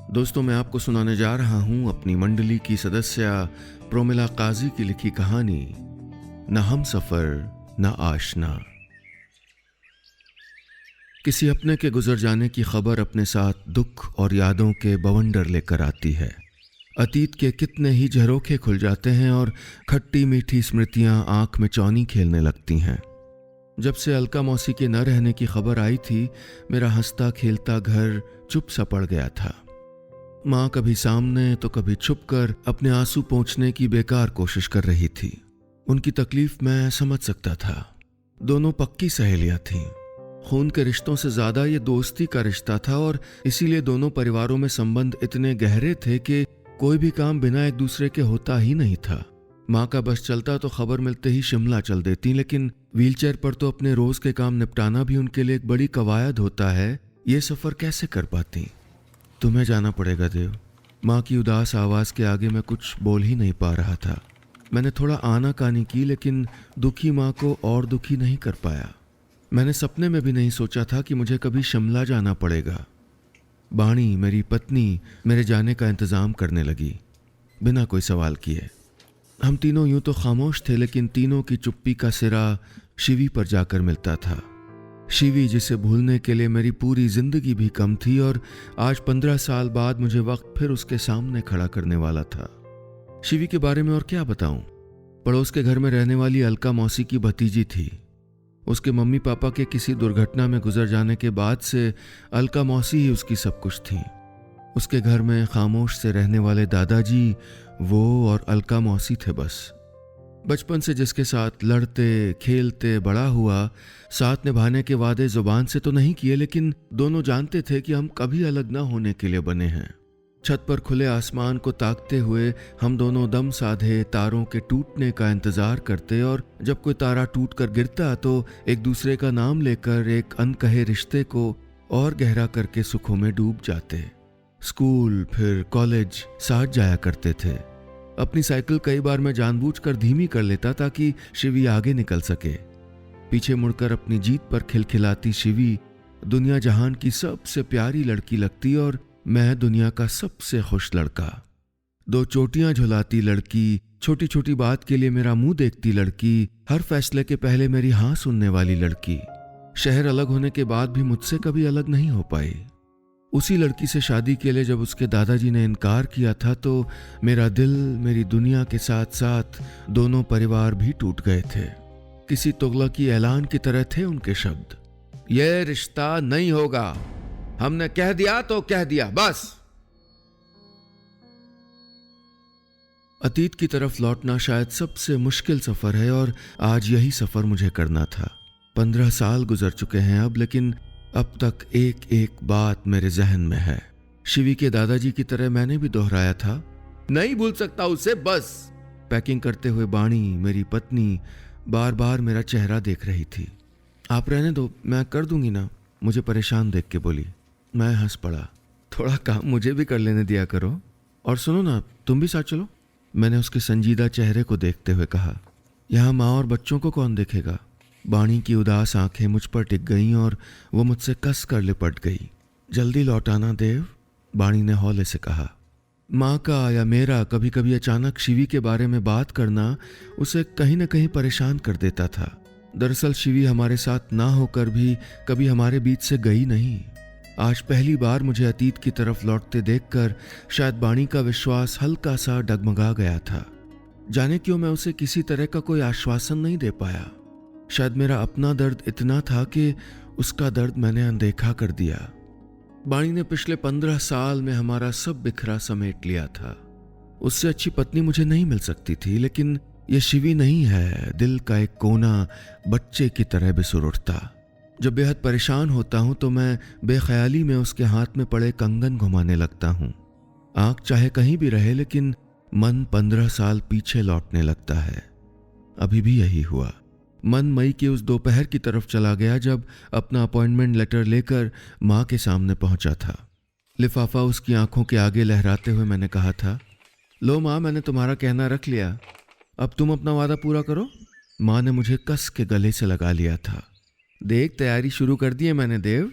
दोस्तों, मैं आपको सुनाने जा रहा हूं अपनी मंडली की सदस्य प्रोमिला काजी की लिखी कहानी न हम सफर न आशना। किसी अपने के गुजर जाने की खबर अपने साथ दुख और यादों के बवंडर लेकर आती है। अतीत के कितने ही झरोखे खुल जाते हैं और खट्टी मीठी स्मृतियां आंख में चौनी खेलने लगती हैं। जब से अलका मौसी के न रहने की खबर आई थी, मेरा हंसता खेलता घर चुप सा पड़ गया था। माँ कभी सामने तो कभी छुपकर अपने आंसू पोंछने की बेकार कोशिश कर रही थी। उनकी तकलीफ मैं समझ सकता था। दोनों पक्की सहेलियां थीं। खून के रिश्तों से ज्यादा ये दोस्ती का रिश्ता था और इसीलिए दोनों परिवारों में संबंध इतने गहरे थे कि कोई भी काम बिना एक दूसरे के होता ही नहीं था। माँ का बस चलता तो खबर मिलते ही शिमला चल देती, लेकिन व्हीलचेयर पर तो अपने रोज के काम निपटाना भी उनके लिए एक बड़ी कवायद होता है। ये सफर कैसे कर पाती? तुम्हें जाना पड़ेगा देव। माँ की उदास आवाज के आगे मैं कुछ बोल ही नहीं पा रहा था। मैंने थोड़ा आनाकानी की, लेकिन दुखी माँ को और दुखी नहीं कर पाया। मैंने सपने में भी नहीं सोचा था कि मुझे कभी शिमला जाना पड़ेगा। बाणी मेरी पत्नी मेरे जाने का इंतजाम करने लगी बिना कोई सवाल किए। हम तीनों यूं तो खामोश थे, लेकिन तीनों की चुप्पी का सिरा शिवी पर जाकर मिलता था। शिवी जिसे भूलने के लिए मेरी पूरी जिंदगी भी कम थी और आज 15 साल बाद मुझे वक्त फिर उसके सामने खड़ा करने वाला था। शिवी के बारे में और क्या बताऊं। पड़ोस के घर में रहने वाली अलका मौसी की भतीजी थी। उसके मम्मी पापा के किसी दुर्घटना में गुजर जाने के बाद से अलका मौसी ही उसकी सब कुछ थी। उसके घर में खामोश से रहने वाले दादाजी, वो और अलका मौसी थे बस। बचपन से जिसके साथ लड़ते खेलते बड़ा हुआ, साथ निभाने के वादे जुबान से तो नहीं किए, लेकिन दोनों जानते थे कि हम कभी अलग न होने के लिए बने हैं। छत पर खुले आसमान को ताकते हुए हम दोनों दम साधे तारों के टूटने का इंतजार करते, और जब कोई तारा टूट कर गिरता तो एक दूसरे का नाम लेकर एक अनकहे रिश्ते को और गहरा करके सुखों में डूब जाते। स्कूल फिर कॉलेज साथ जाया करते थे। अपनी साइकिल कई बार मैं जानबूझकर धीमी कर लेता ताकि शिवी आगे निकल सके। पीछे मुड़कर अपनी जीत पर खिलखिलाती शिवी दुनिया जहान की सबसे प्यारी लड़की लगती और मैं दुनिया का सबसे खुश लड़का। दो चोटियां झुलाती लड़की, छोटी छोटी बात के लिए मेरा मुंह देखती लड़की, हर फैसले के पहले मेरी हाँ सुनने वाली लड़की। शहर अलग होने के बाद भी मुझसे कभी अलग नहीं हो पाई। उसी लड़की से शादी के लिए जब उसके दादाजी ने इनकार किया था तो मेरा दिल, मेरी दुनिया के साथ साथ दोनों परिवार भी टूट गए थे। किसी तुगलकी ऐलान की तरह थे उनके शब्द। यह रिश्ता नहीं होगा, हमने कह दिया तो कह दिया, बस। अतीत की तरफ लौटना शायद सबसे मुश्किल सफर है और आज यही सफर मुझे करना था। 15 साल गुजर चुके हैं अब, लेकिन अब तक एक एक बात मेरे जहन में है। शिवी के दादाजी की तरह मैंने भी दोहराया था, नहीं भूल सकता उसे, बस। पैकिंग करते हुए बाणी मेरी पत्नी बार बार मेरा चेहरा देख रही थी। आप रहने दो, मैं कर दूंगी ना, मुझे परेशान देख के बोली। मैं हंस पड़ा। थोड़ा काम मुझे भी कर लेने दिया करो। और सुनो ना, तुम भी साथ चलो, मैंने उसके संजीदा चेहरे को देखते हुए कहा। यहाँ माँ और बच्चों को कौन देखेगा? बाणी की उदास आंखें मुझ पर टिक गईं और वो मुझसे कस कर लिपट गई। जल्दी लौटाना देव, बाणी ने हौले से कहा। माँ का या मेरा कभी कभी अचानक शिवी के बारे में बात करना उसे कहीं न कहीं परेशान कर देता था। दरअसल शिवी हमारे साथ ना होकर भी कभी हमारे बीच से गई नहीं। आज पहली बार मुझे अतीत की तरफ लौटते देखकर शायद बाणी का विश्वास हल्का सा डगमगा गया था। जाने क्यों मैं उसे किसी तरह का कोई आश्वासन नहीं दे पाया। शायद मेरा अपना दर्द इतना था कि उसका दर्द मैंने अनदेखा कर दिया। बाणी ने पिछले 15 साल में हमारा सब बिखरा समेट लिया था। उससे अच्छी पत्नी मुझे नहीं मिल सकती थी, लेकिन यह शिवी नहीं है। दिल का एक कोना बच्चे की तरह बिसुर उठता। जब बेहद परेशान होता हूं तो मैं बेख्याली में उसके हाथ में पड़े कंगन घुमाने लगता हूं। आंख चाहे कहीं भी रहे, लेकिन मन 15 साल पीछे लौटने लगता है। अभी भी यही हुआ। मन मई के उस दोपहर की तरफ चला गया जब अपना अपॉइंटमेंट लेटर लेकर माँ के सामने पहुंचा था। लिफाफा उसकी आंखों के आगे लहराते हुए मैंने कहा था, लो माँ, मैंने तुम्हारा कहना रख लिया, अब तुम अपना वादा पूरा करो। माँ ने मुझे कस के गले से लगा लिया था। देख, तैयारी शुरू कर दी है मैंने देव।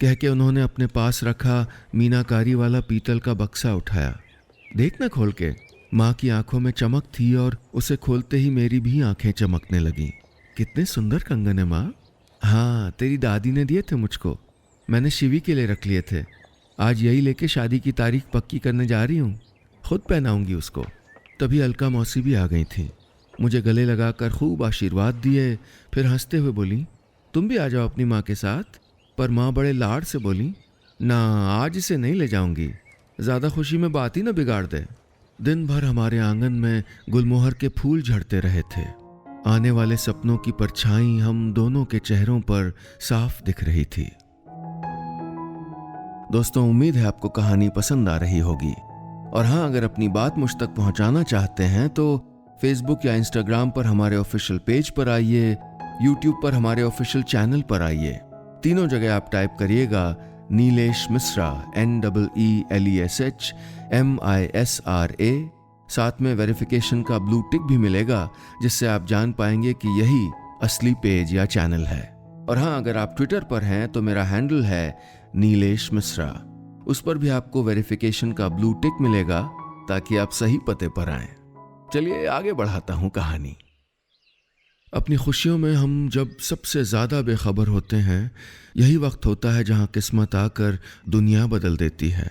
कह के उन्होंने अपने पास रखा मीनाकारी वाला पीतल का बक्सा उठाया। देखना खोल के। माँ की आंखों में चमक थी और उसे खोलते ही मेरी भी आंखें चमकने लगीं। कितने सुंदर कंगन है माँ। हाँ, तेरी दादी ने दिए थे मुझको। मैंने शिवी के लिए रख लिए थे। आज यही लेके शादी की तारीख पक्की करने जा रही हूँ। खुद पहनाऊंगी उसको। तभी अलका मौसी भी आ गई थी। मुझे गले लगाकर खूब आशीर्वाद दिए, फिर हंसते हुए बोली, तुम भी आ जाओ अपनी माँ के साथ। पर माँ बड़े लाड से बोली, ना, आज इसे नहीं ले जाऊंगी। ज़्यादा खुशी में बात ही ना बिगाड़ दे। दिन भर हमारे आंगन में गुलमोहर के फूल झड़ते रहे थे। आने वाले सपनों की परछाई हम दोनों के चेहरों पर साफ दिख रही थी। दोस्तों, उम्मीद है आपको कहानी पसंद आ रही होगी। और हाँ, अगर अपनी बात मुझ तक पहुंचाना चाहते हैं तो फेसबुक या इंस्टाग्राम पर हमारे ऑफिशियल पेज पर आइए, यूट्यूब पर हमारे ऑफिशियल चैनल पर आइए। तीनों जगह आप टाइप करिएगा नीलेश मिश्रा, NEELESHMISRA। साथ में वेरिफिकेशन का ब्लू टिक भी मिलेगा, जिससे आप जान पाएंगे कि यही असली पेज या चैनल है। और हाँ, अगर आप ट्विटर पर हैं तो मेरा हैंडल है नीलेश मिश्रा। उस पर भी आपको वेरिफिकेशन का ब्लू टिक मिलेगा, ताकि आप सही पते पर आएं। चलिए आगे बढ़ाता हूं कहानी। अपनी खुशियों में हम जब सबसे ज़्यादा बेखबर होते हैं, यही वक्त होता है जहां किस्मत आकर दुनिया बदल देती है।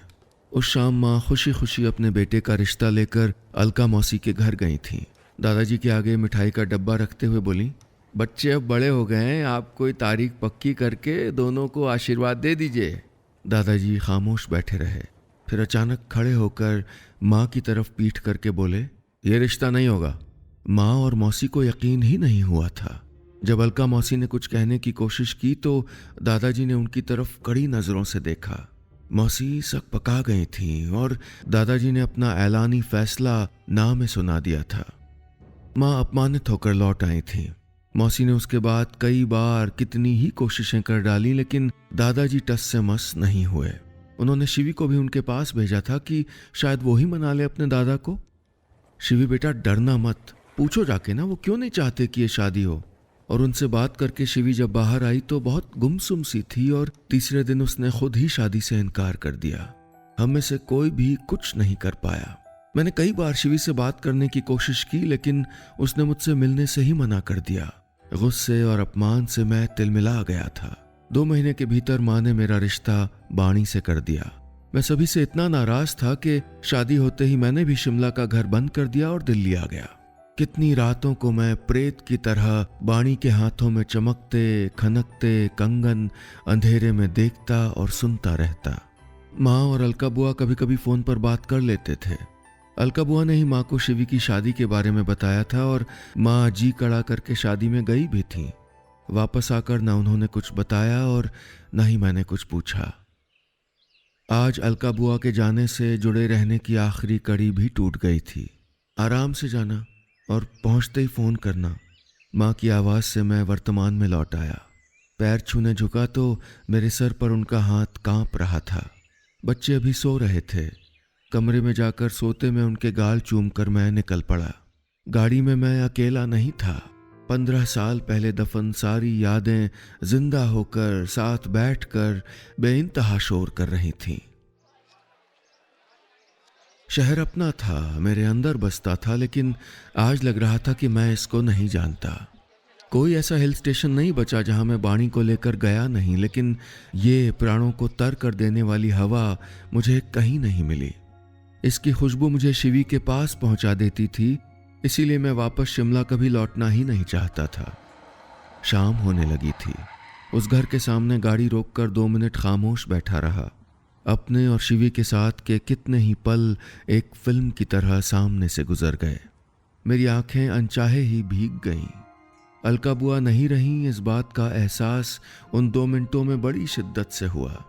उस शाम माँ खुशी खुशी अपने बेटे का रिश्ता लेकर अलका मौसी के घर गई थी। दादाजी के आगे मिठाई का डब्बा रखते हुए बोली, बच्चे अब बड़े हो गए हैं, आप कोई तारीख पक्की करके दोनों को आशीर्वाद दे दीजिए। दादाजी खामोश बैठे रहे, फिर अचानक खड़े होकर माँ की तरफ पीठ करके बोले, ये रिश्ता नहीं होगा। माँ और मौसी को यकीन ही नहीं हुआ था। जब अलका मौसी ने कुछ कहने की कोशिश की तो दादाजी ने उनकी तरफ कड़ी नजरों से देखा। मौसी सकपका गई थीं और दादाजी ने अपना ऐलानी फैसला ना में सुना दिया था। माँ अपमानित होकर लौट आई थी। मौसी ने उसके बाद कई बार कितनी ही कोशिशें कर डाली, लेकिन दादाजी टस से मस नहीं हुए। उन्होंने शिवी को भी उनके पास भेजा था कि शायद वो ही मना ले अपने दादा को। शिवी बेटा, डरना मत, पूछो जाके ना वो क्यों नहीं चाहते कि ये शादी हो। और उनसे बात करके शिवी जब बाहर आई तो बहुत गुमसुम सी थी और तीसरे दिन उसने खुद ही शादी से इनकार कर दिया। हम में से कोई भी कुछ नहीं कर पाया। मैंने कई बार शिवी से बात करने की कोशिश की, लेकिन उसने मुझसे मिलने से ही मना कर दिया। गुस्से और अपमान से मैं तिलमिला गया था। 2 महीने के भीतर माँ ने मेरा रिश्ता बाणी से कर दिया। मैं सभी से इतना नाराज था कि शादी होते ही मैंने भी शिमला का घर बंद कर दिया और दिल्ली आ गया। कितनी रातों को मैं प्रेत की तरह बाणी के हाथों में चमकते खनकते कंगन अंधेरे में देखता और सुनता रहता। माँ और अलका बुआ कभी कभी फोन पर बात कर लेते थे। अलका बुआ ने ही माँ को शिवी की शादी के बारे में बताया था और माँ जी कड़ा करके शादी में गई भी थी। वापस आकर ना उन्होंने कुछ बताया और ना ही मैंने कुछ पूछा। आज अलका बुआ के जाने से जुड़े रहने की आखिरी कड़ी भी टूट गई थी। आराम से जाना और पहुंचते ही फोन करना। माँ की आवाज़ से मैं वर्तमान में लौट आया। पैर छूने झुका तो मेरे सर पर उनका हाथ कांप रहा था। बच्चे अभी सो रहे थे। कमरे में जाकर सोते में उनके गाल चूमकर मैं निकल पड़ा। गाड़ी में मैं अकेला नहीं था। 15 साल पहले दफन सारी यादें जिंदा होकर साथ बैठकर बेइंतहा शोर कर रही थीं। शहर अपना था, मेरे अंदर बसता था, लेकिन आज लग रहा था कि मैं इसको नहीं जानता। कोई ऐसा हिल स्टेशन नहीं बचा जहां मैं बाणी को लेकर गया नहीं, लेकिन ये प्राणों को तर कर देने वाली हवा मुझे कहीं नहीं मिली। इसकी खुशबू मुझे शिवी के पास पहुंचा देती थी, इसीलिए मैं वापस शिमला कभी लौटना ही नहीं चाहता था। शाम होने लगी थी। उस घर के सामने गाड़ी रोककर 2 मिनट खामोश बैठा रहा। अपने और शिवी के साथ के कितने ही पल एक फिल्म की तरह सामने से गुजर गए। मेरी आंखें अनचाहे ही भीग गईं। अलका बुआ नहीं रहीं, इस बात का एहसास उन 2 मिनटों में बड़ी शिद्दत से हुआ।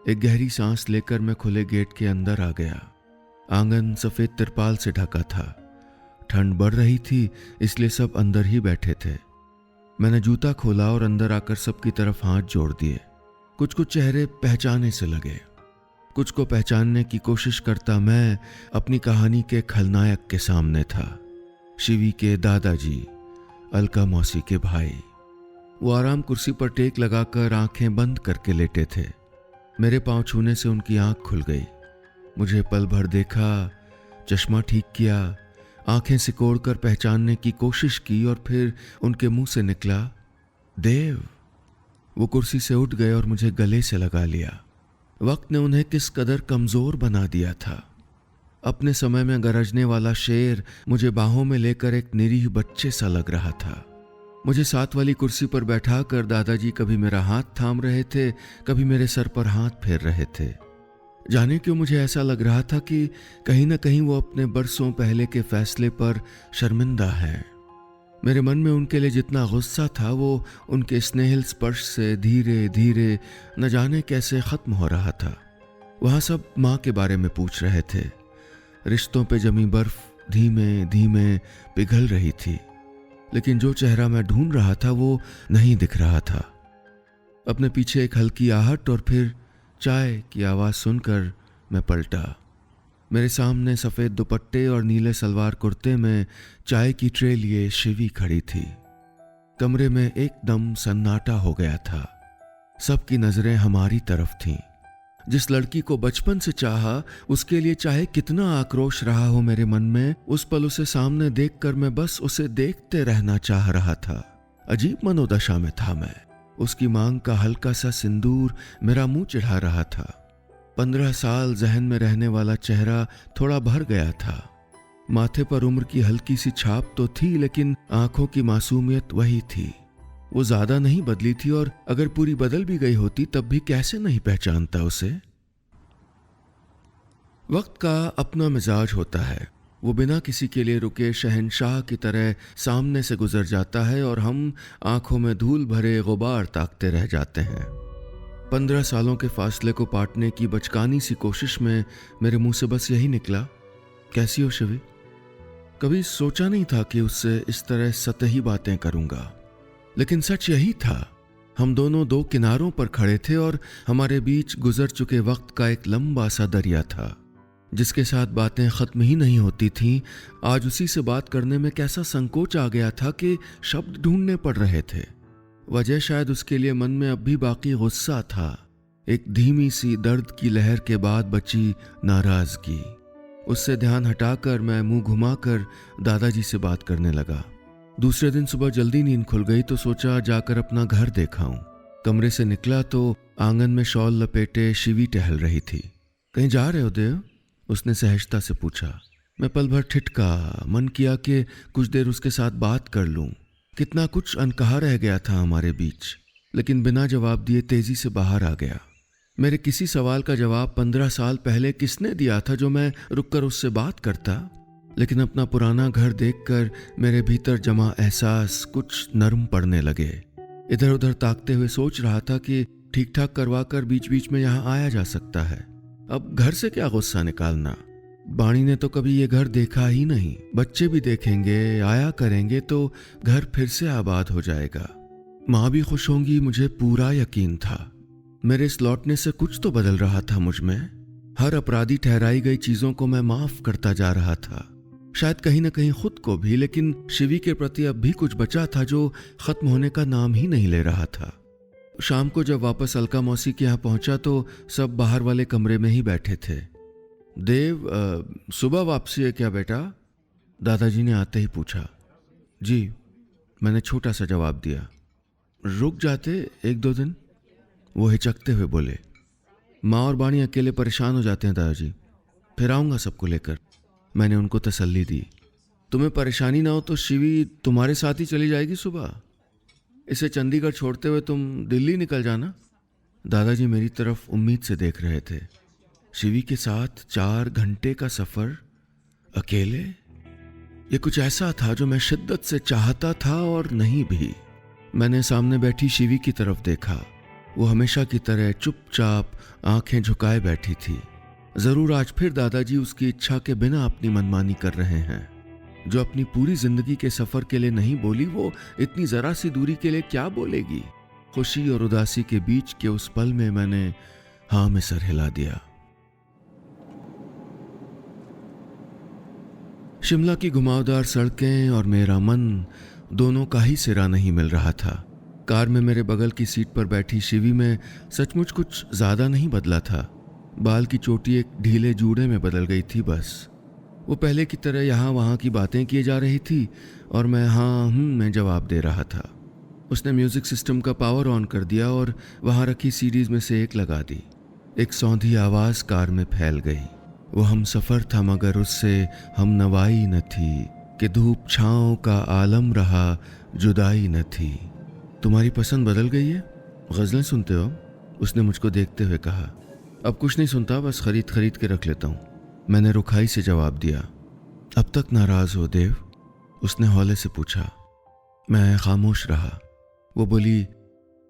एक गहरी सांस लेकर मैं खुले गेट के अंदर आ गया। आंगन सफेद तिरपाल से ढका था। ठंड बढ़ रही थी, इसलिए सब अंदर ही बैठे थे। मैंने जूता खोला और अंदर आकर सबकी तरफ हाथ जोड़ दिए। कुछ कुछ चेहरे पहचाने से लगे। कुछ को पहचानने की कोशिश करता मैं अपनी कहानी के खलनायक के सामने था। शिवी के दादाजी, अलका मौसी के भाई। वो आराम कुर्सी पर टेक लगाकर आंखें बंद करके लेटे थे। मेरे पांव छूने से उनकी आंख खुल गई। मुझे पल भर देखा, चश्मा ठीक किया, आंखें सिकोड़कर पहचानने की कोशिश की और फिर उनके मुंह से निकला, देव। वो कुर्सी से उठ गए और मुझे गले से लगा लिया। वक्त ने उन्हें किस कदर कमजोर बना दिया था। अपने समय में गरजने वाला शेर मुझे बाहों में लेकर एक निरीह बच्चे सा लग रहा था। मुझे साथ वाली कुर्सी पर बैठाकर दादाजी कभी मेरा हाथ थाम रहे थे, कभी मेरे सर पर हाथ फेर रहे थे। जाने क्यों मुझे ऐसा लग रहा था कि कहीं न कहीं वो अपने बरसों पहले के फैसले पर शर्मिंदा हैं। मेरे मन में उनके लिए जितना गुस्सा था वो उनके स्नेहिल स्पर्श से धीरे धीरे न जाने कैसे खत्म हो रहा था। वहाँ सब माँ के बारे में पूछ रहे थे। रिश्तों पे जमी बर्फ धीमे धीमे पिघल रही थी, लेकिन जो चेहरा मैं ढूंढ रहा था वो नहीं दिख रहा था। अपने पीछे एक हल्की आहट और फिर चाय की आवाज़ सुनकर मैं पलटा। मेरे सामने सफ़ेद दुपट्टे और नीले सलवार कुर्ते में चाय की ट्रे लिए शिवी खड़ी थी। कमरे में एकदम सन्नाटा हो गया था। सबकी नज़रें हमारी तरफ थीं। जिस लड़की को बचपन से चाहा, उसके लिए चाहे कितना आक्रोश रहा हो मेरे मन में, उस पल उसे सामने देखकर मैं बस उसे देखते रहना चाह रहा था। अजीब मनोदशा में था मैं। उसकी मांग का हल्का सा सिंदूर मेरा मुंह चिढ़ा रहा था। 15 साल जहन में रहने वाला चेहरा थोड़ा भर गया था। माथे पर उम्र की हल्की सी छाप तो थी, लेकिन आंखों की मासूमियत वही थी। वो ज्यादा नहीं बदली थी, और अगर पूरी बदल भी गई होती तब भी कैसे नहीं पहचानता उसे। वक्त का अपना मिजाज होता है। वो बिना किसी के लिए रुके शहंशाह की तरह सामने से गुजर जाता है और हम आंखों में धूल भरे गुबार ताकते रह जाते हैं। 15 सालों के फासले को पाटने की बचकानी सी कोशिश में मेरे मुंह से बस यही निकला, कैसी हो शिवी। कभी सोचा नहीं था कि उससे इस तरह सतही बातें करूंगा, लेकिन सच यही था। हम दोनों दो किनारों पर खड़े थे और हमारे बीच गुजर चुके वक्त का एक लंबा सा दरिया था, जिसके साथ बातें खत्म ही नहीं होती थीं। आज उसी से बात करने में कैसा संकोच आ गया था कि शब्द ढूंढने पड़ रहे थे। वजह शायद उसके लिए मन में अब भी बाकी गुस्सा था, एक धीमी सी दर्द की लहर के बाद बची नाराजगी। उससे ध्यान हटाकर मैं मुंह घुमाकर दादाजी से बात करने लगा। दूसरे दिन सुबह जल्दी नींद खुल गई तो सोचा जाकर अपना घर देखाऊं। कमरे से निकला तो आंगन में शॉल लपेटे शिवी टहल रही थी। कहीं जा रहे हो देव? उसने सहजता से पूछा। मैं पल भर ठिठका। मन किया कि कुछ देर उसके साथ बात कर लूं। कितना कुछ अनकहा रह गया था हमारे बीच, लेकिन बिना जवाब दिए तेजी से बाहर आ गया। मेरे किसी सवाल का जवाब 15 साल पहले किसने दिया था जो मैं रुककर उससे बात करता? लेकिन अपना पुराना घर देखकर मेरे भीतर जमा एहसास कुछ नर्म पड़ने लगे। इधर उधर ताकते हुए सोच रहा था कि ठीक ठाक करवा कर बीच बीच में यहाँ आया जा सकता है। अब घर से क्या गुस्सा निकालना। बाणी ने तो कभी ये घर देखा ही नहीं। बच्चे भी देखेंगे, आया करेंगे तो घर फिर से आबाद हो जाएगा। माँ भी खुश होंगी, मुझे पूरा यकीन था। मेरे इस लौटने से कुछ तो बदल रहा था मुझ में। हर अपराधी ठहराई गई चीजों को मैं माफ करता जा रहा था, शायद कहीं ना कहीं खुद को भी। लेकिन शिवी के प्रति अब भी कुछ बचा था जो खत्म होने का नाम ही नहीं ले रहा था। शाम को जब वापस अलका मौसी के यहाँ पहुंचा तो सब बाहर वाले कमरे में ही बैठे थे। देव, सुबह वापसी है क्या बेटा? दादाजी ने आते ही पूछा। जी, मैंने छोटा सा जवाब दिया। रुक जाते 1-2 दिन, वो हिचकते हुए बोले। माँ और बाणी अकेले परेशान हो जाते हैं दादाजी, फिर आऊँगा सबको लेकर। मैंने उनको तसल्ली दी। तुम्हें परेशानी ना हो तो शिवी तुम्हारे साथ ही चली जाएगी सुबह। इसे चंडीगढ़ छोड़ते हुए तुम दिल्ली निकल जाना। दादाजी मेरी तरफ उम्मीद से देख रहे थे। शिवी के साथ 4 घंटे का सफर अकेले, ये कुछ ऐसा था जो मैं शिद्दत से चाहता था और नहीं भी। मैंने सामने बैठी शिवी की तरफ देखा। वो हमेशा की तरह चुपचाप आंखें झुकाए बैठी थी। जरूर आज फिर दादाजी उसकी इच्छा के बिना अपनी मनमानी कर रहे हैं। जो अपनी पूरी जिंदगी के सफर के लिए नहीं बोली, वो इतनी जरा सी दूरी के लिए क्या बोलेगी? खुशी और उदासी के बीच के उस पल में मैंने हाँ में सर हिला दिया। शिमला की घुमावदार सड़कें और मेरा मन, दोनों का ही सिरा नहीं मिल रहा था। कार में मेरे बगल की सीट पर बैठी शिवी में सचमुच कुछ ज़्यादा नहीं बदला था। बाल की चोटी एक ढीले जूड़े में बदल गई थी बस। वो पहले की तरह यहाँ वहाँ की बातें किए जा रही थी और मैं हाँ में जवाब दे रहा था। उसने म्यूज़िक सिस्टम का पावर ऑन कर दिया और वहाँ रखी सीडीज़ में से एक लगा दी। एक सौंधी आवाज़ कार में फैल गई। वो हम सफ़र था मगर उससे हम नवाई न थी कि धूप छाँव का आलम रहा जुदाई न थी। तुम्हारी पसंद बदल गई है? गज़लें सुनते हो? उसने मुझको देखते हुए कहा। अब कुछ नहीं सुनता, बस खरीद के रख लेता हूँ, मैंने रुखाई से जवाब दिया। अब तक नाराज़ हो देव? उसने हौले से पूछा। मैं खामोश रहा। वो बोली,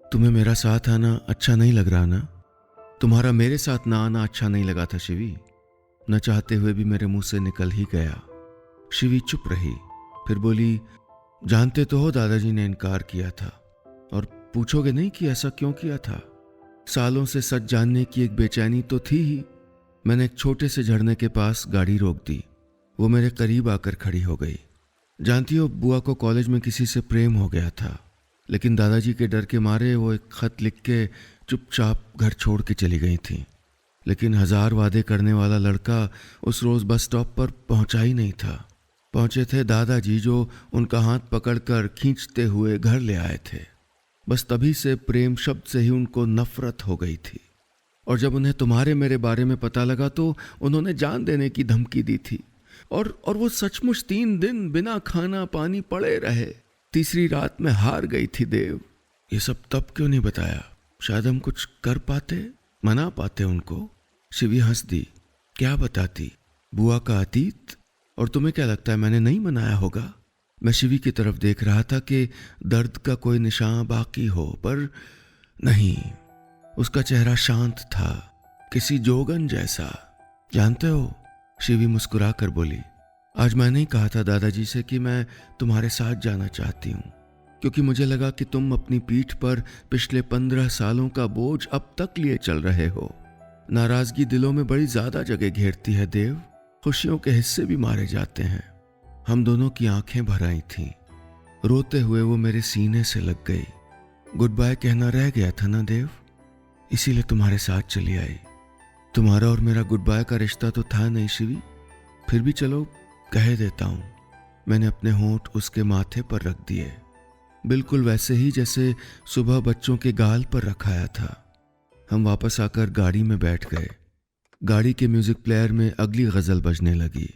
तुम्हें मेरा साथ आना अच्छा नहीं लग रहा ना? तुम्हारा मेरे साथ ना आना अच्छा नहीं लगा था शिवी। न चाहते हुए भी मेरे मुंह से निकल ही गया। शिवी चुप रही, फिर बोली, जानते तो हो दादाजी ने इनकार किया था, और पूछोगे नहीं कि ऐसा क्यों किया था? सालों से सच जानने की एक बेचैनी तो थी ही। मैंने एक छोटे से झरने के पास गाड़ी रोक दी। वो मेरे करीब आकर खड़ी हो गई। जानती हो, बुआ को कॉलेज में किसी से प्रेम हो गया था, लेकिन दादाजी के डर के मारे वो एक खत लिख के चुपचाप घर छोड़ के चली गई थी। लेकिन 1000 वादे करने वाला लड़का उस रोज़ बस स्टॉप पर पहुंचा ही नहीं था। पहुंचे थे दादाजी, जो उनका हाथ पकड़कर खींचते हुए घर ले आए थे। बस तभी से प्रेम शब्द से ही उनको नफरत हो गई थी। और जब उन्हें तुम्हारे मेरे बारे में पता लगा तो उन्होंने जान देने की धमकी दी थी। और वो सचमुच 3 दिन बिना खाना पानी पड़े रहे। तीसरी रात में हार गई थी देव। ये सब तब क्यों नहीं बताया? शायद हम कुछ कर पाते, मना पाते उनको। शिवी हंस दी। क्या बताती? बुआ का अतीत? और तुम्हें क्या लगता है मैंने नहीं मनाया होगा? मैं शिवी की तरफ देख रहा था कि दर्द का कोई निशान बाकी हो, पर नहीं। उसका चेहरा शांत था, किसी जोगन जैसा। जानते हो, शिवी मुस्कुरा कर बोली, आज मैंने ही कहा था दादाजी से कि मैं तुम्हारे साथ जाना चाहती हूँ, क्योंकि मुझे लगा कि तुम अपनी पीठ पर पिछले 15 सालों का बोझ अब तक लिए चल रहे हो। नाराजगी दिलों में बड़ी ज्यादा जगह घेरती है देव। खुशियों के हिस्से भी मारे जाते हैं। हम दोनों की आंखें भर आई थीं। रोते हुए वो मेरे सीने से लग गई। गुड बाय कहना रह गया था ना देव, इसीलिए तुम्हारे साथ चली आई। तुम्हारा और मेरा गुड बाय का रिश्ता तो था नहीं शिवी, फिर भी चलो कह देता हूं। मैंने अपने होंठ उसके माथे पर रख दिए, बिल्कुल वैसे ही जैसे सुबह बच्चों के गाल पर रखाया था। हम वापस आकर गाड़ी में बैठ गए। गाड़ी के म्यूजिक प्लेयर में अगली गजल बजने लगी।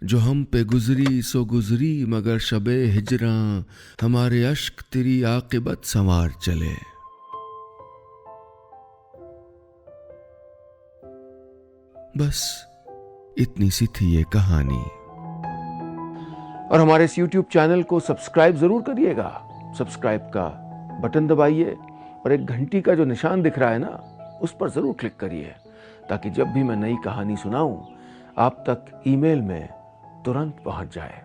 जो हम पे गुजरी सो गुजरी मगर शबे हिजरा, हमारे अश्क तेरी आकिबत संवार चले। बस इतनी सी थी ये कहानी। और हमारे इस YouTube चैनल को सब्सक्राइब जरूर करिएगा। सब्सक्राइब का बटन दबाइए और एक घंटी का जो निशान दिख रहा है ना, उस पर जरूर क्लिक करिए, ताकि जब भी मैं नई कहानी सुनाऊं आप तक ईमेल में तुरंत पहुंच जाए।